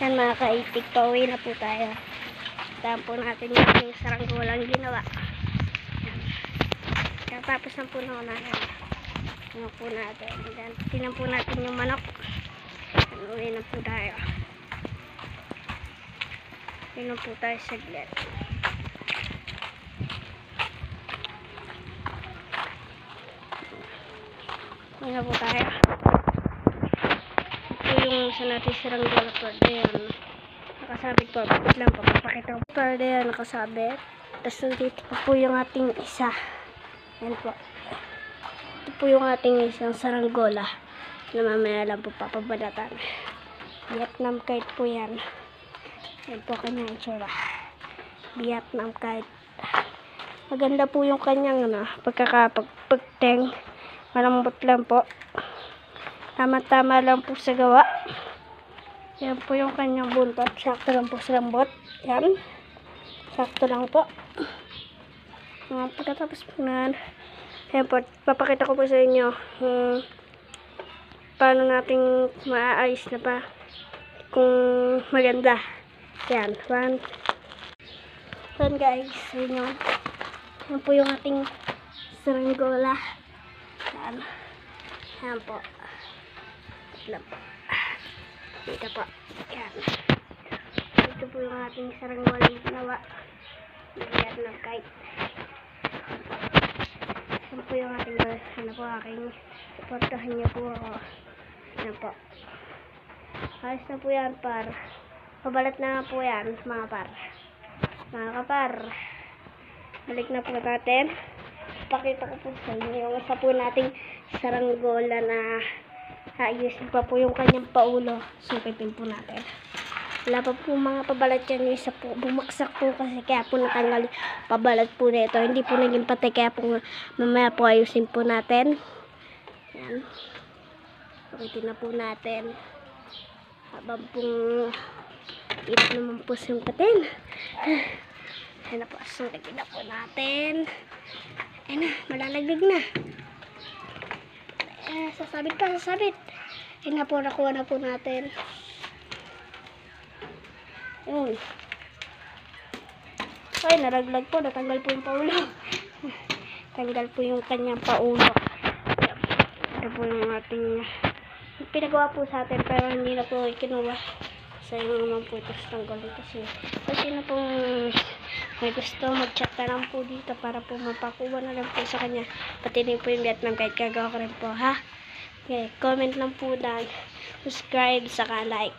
Yan mga kaitik, pauwi na po tayo. Tahan po natin yung ating saranggolang ginawa. Tapos na po na natin. Tingnan po natin. Tingnan po natin yung manok. Uwi na po tayo. Tingnan po tayo saglit. Tingnan po tayo. Ito yung sa natin saranggola po. Ayan. Nakasabit po. Bakit lang po. Papakita ko. Pero ayan, nakasabit. Tapos dito po yung ating isa. Ayan po. Ito po yung ating isang saranggola. Na mamaya lang po papabalatan. Vietnam kite po yan. Ayan po kanyang itsura. Vietnam kite. Maganda po yung kanyang pagkakapagteng. Malambot lang po. Tama-tama lang po sa gawa. Yan po yung kanyang buntot. Sakto lang po sa lambot. Yan. Sakto lang po. Pagkatapos po na, ayan po, papakita ko po sa inyo paano natin maaayos na pa kung maganda. Yan. Yan guys. Yan po yung ating saranggola. Yan. Yan po. Yan po. Dito po. Yan. Ito po yung ating saranggola ginawa. Yan na kite. Yan po yung ating aking supportahan niyo po ako. Yan po. Ayos na po yan par. Pabalat na po yan mga par. Mga kapar. Balik na po natin. Pakita ko po sa inyo yung isa po nating saranggola na ayusin pa po yung kanyang paulo. Sukitin po natin. Wala pa po mga pabalat yan. Yung isa po bumaksak po kasi kaya po natanggal pabalat po nito. Hindi po naging patay kaya po mamaya po ayusin po natin. Yan. Sukitin na po natin. Habang pong ito naman po sungkatin. Ayan na po. Sukitin na po natin. Ayan na, malalagdag na. Sasabit pa, sasabit. Ayan na po, nakuha na po natin. Ayan. Ay, naraglag po, natanggal po yung paulo. Tanggal po yung kanyang paulo. Ito po yung ating pinagawa po sa atin, pero hindi na po ikinuha. Sayang naman po ito sa tanggalin kasi na pong may gusto, mag-chat na lang po dito para po mapakuha na lang po sa kanya. Pati din po yung Vietnam kite, gagawa ko rin po, ha? Okay, comment lang po na, subscribe, saka like.